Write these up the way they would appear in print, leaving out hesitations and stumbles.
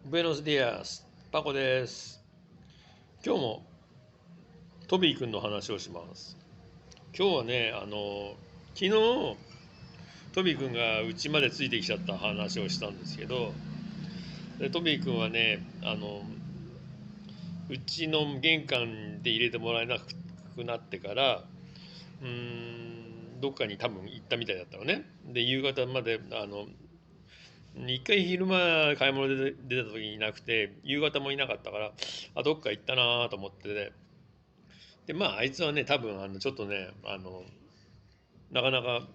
ブエノスディアス、パコです。今日もトビー君の話をします。今日はね、昨日トビー君がうちまでついてきちゃった話をしたんですけど、トビー君はね、うちの玄関で入れてもらえなくなってから、どっかに多分行ったみたいだったのね。で、夕方まで、一回昼間買い物で出た時にいなくて、夕方もいなかったから、どっか行ったなと思ってね。で、まあ、あいつはね、多分、ちょっとね、なかなか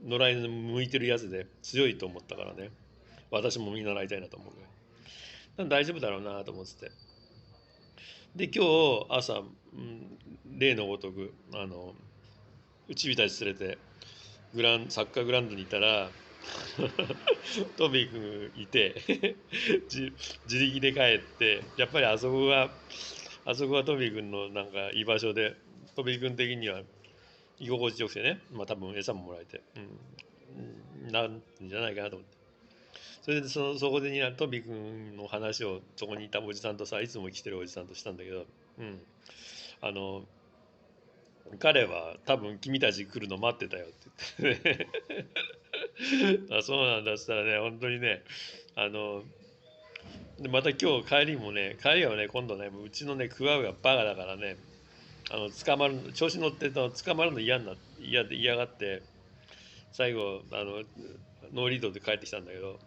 野良犬向いてるやつで強いと思ったからね、私も見習いたいなと思うけど、大丈夫だろうなと思ってて。で、今日朝、例のごとく、うちびたち連れて、サッカーグラウンドにいたら、トビー君いて自力で帰って、やっぱりあそこはトビー君のなんか居場所で、トビー君的には居心地よくてね、まあ多分餌ももらえて、なんじゃないかなと思って。それでそこでトビー君の話をそこにいたおじさんとさ、いつも来てるおじさんとしたんだけど、あの、彼は多分君たち来るの待ってたよって言ってねそうなんだっつったらね、本当にね、あの、でまた今日帰りはね、今度ね、うちのね、クワウがバカだからね、捕まる、調子乗って捕まるの嫌がって、最後、ノーリードで帰ってきたんだけど、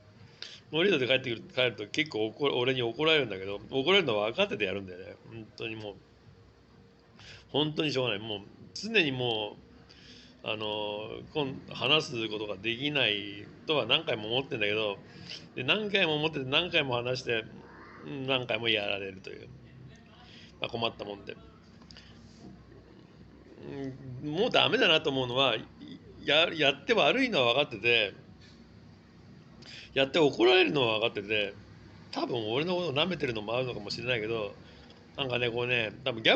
ノーリードで帰ると結構俺に怒られるんだけど、怒られるのは分かっててやるんだよね。本当にしょうがない。もう、常にもう、話すことができないとは何回も思ってんだけど、で何回も思ってて何回も話して、何回もやられるという、まあ、困ったもんで。もうダメだなと思うのは、やって悪いのは分かってて、やって怒られるのは分かってて、多分俺のことを舐めてるのもあるのかもしれないけど、なんかね、こうね、多分ギャ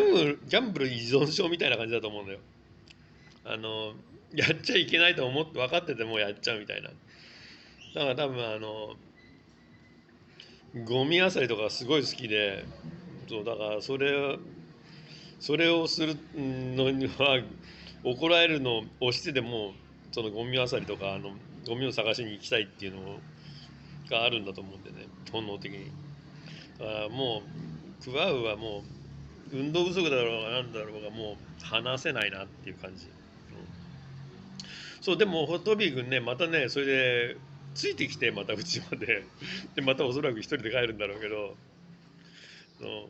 ンブル依存症みたいな感じだと思うんだよ。あの、やっちゃいけないと思って分かっててもやっちゃうみたいな。だから多分ゴミ漁りとかすごい好きで、そう、だからそれをするのには、怒られるのを押してでも、そのゴミ漁りとか、ゴミを探しに行きたいっていうのがあるんだと思うんでね、本能的に。だからもう、クワウはもう、運動不足だろうがなんだろうが、もう話せないなっていう感じ。そう、でも、トビー君ね、またね、それで、ついてきて、またうちまで。で、またおそらく一人で帰るんだろうけど、その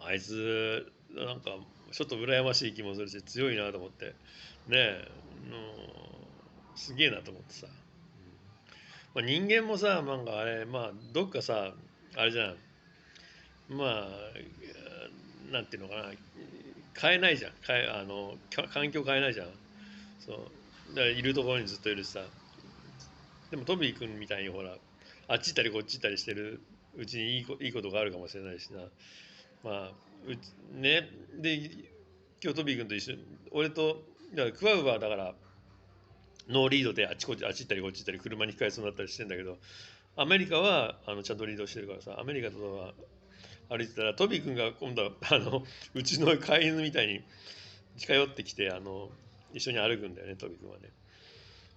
あいつ、なんか、ちょっと羨ましい気もするし、強いなと思って。ねえ、すげえなと思ってさ。まあ、人間もさ、なんかあれ、まあ、どっかさ、あれじゃん。まあ、なんていうのかな、変えないじゃん。環境変えないじゃん。そう。だからいるところにずっといるしさ。でもトビー君みたいにほら、あっち行ったりこっち行ったりしてるうちにいいことがあるかもしれないしな。まあ、ね。で、今日トビー君と一緒に、俺と、だからクワウはだから、ノーリードであっち行ったりこっち行ったり車に控えそうになったりしてんだけど、アメリカはちゃんとリードしてるからさ、アメリカとは歩いてたら、トビー君が今度はうちの飼い犬みたいに近寄ってきて、一緒に歩くんだよね、トビー君はね。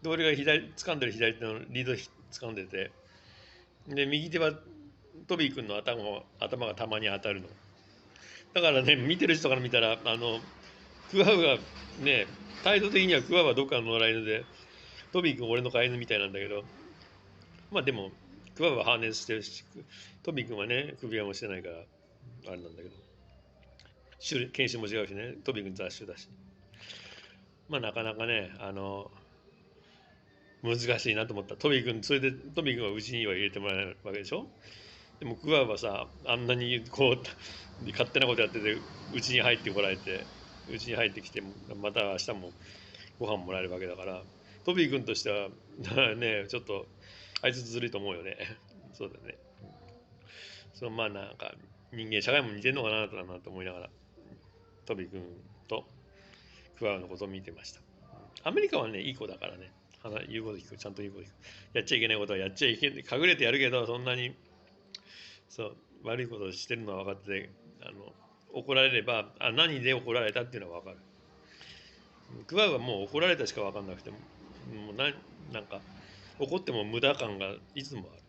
で、俺が掴んでる左手のリード掴んでて、で、右手はトビー君の頭がたまに当たるの。だからね、見てる人から見たら、クワウがね、態度的にはクワウはどっかの野良犬で、トビー君俺の飼い犬みたいなんだけど、まあでも、クワウはハーネスしてるし、トビー君はね、首輪もしてないから、あれなんだけど、犬種も違うしね、トビー君雑種だし。まあなかなかね、難しいなと思った。それでトビー君はうちには入れてもらえないわけでしょ。でもクワはさ、あんなにこう勝手なことやってて、うちに入ってこられて、うちに入ってきて、また明日もご飯もらえるわけだから、トビー君としてはね、ちょっとあいつずるいと思うよね。そうだよね。まあなんか社会も似てんのかなと思いながら、トビー君とクワのことを見てました。アメリカはね、いい子だからね。言うこと聞く、ちゃんと言うこと聞く。やっちゃいけないことはやっちゃいけない、隠れてやるけど、そんなにそう悪いことをしてるのは分かってて、怒られれば、何で怒られたっていうのは分かる。クワはもう怒られたしか分かんなくても、もうなんか怒っても無駄感がいつもある。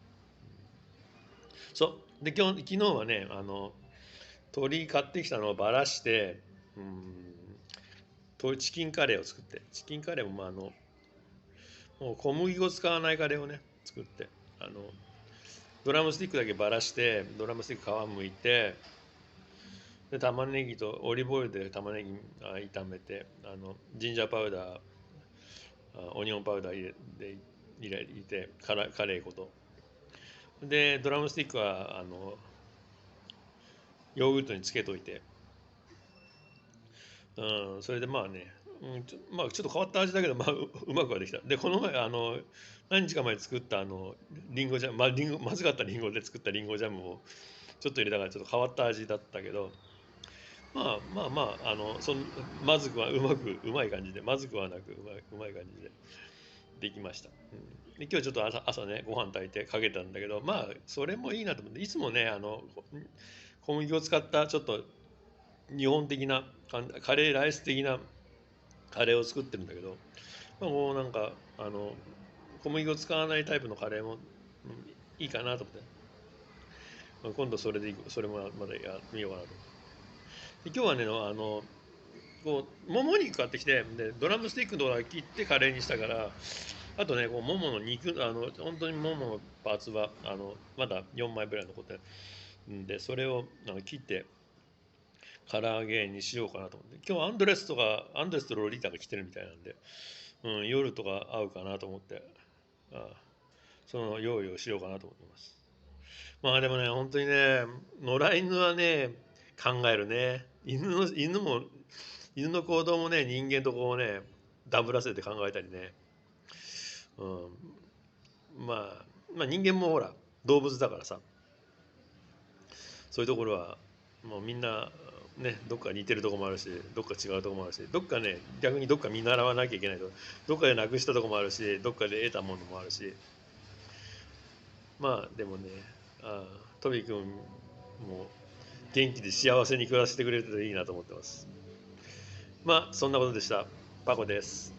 そうで昨日はね、鶏買ってきたのをばらして、チキンカレーを作って、チキンカレーももう小麦粉使わないカレーをね作って、ドラムスティックだけばらして、ドラムスティック皮むいて、で玉ねぎとオリーブオイルで玉ねぎ炒めて、ジンジャーパウダー、オニオンパウダー入れて、カレー粉と、でドラムスティックはヨーグルトにつけといて、それでまあね、ちょっと変わった味だけど、ままくはできた。でこの前何日か前作ったリンゴジャム、まずかったリンゴで作ったリンゴジャムをちょっと入れたからちょっと変わった味だったけど、まずくはうまい感じで、まずくはなくうまい感じでできました。で今日ちょっと朝ねご飯炊いてかけたんだけど、それもいいなと思って、いつもね小麦粉を使ったちょっと日本的なカレーライス的なカレーを作ってるんだけど、もうなんか小麦粉を使わないタイプのカレーも、いいかなと思って、今度それでそれもまだやってみようかなと思って。で今日はねこうもも肉買ってきて、でドラムスティックのところ切ってカレーにしたから、あとねこうももの肉本当にもものパーツはまだ4枚ぐらい残ってるんで、それを切って唐揚げにしようかなと思って、今日アンドレスとロリータが来てるみたいなんで、夜とか会うかなと思って、その用意をしようかなと思ってます。でもね本当にね、野良犬はね考えるね。犬の行動もね、人間とこうねダブらせて考えたりね、人間もほら動物だからさ、そういうところはもうみんなね、どっか似てるとこもあるし、どっか違うとこもあるし、どっかね逆にどっか見習わなきゃいけないと、どっかでなくしたとこもあるし、どっかで得たものもあるし、でもね、トビ君も元気で幸せに暮らしてくれてていいなと思ってます。そんなことでした。パコです。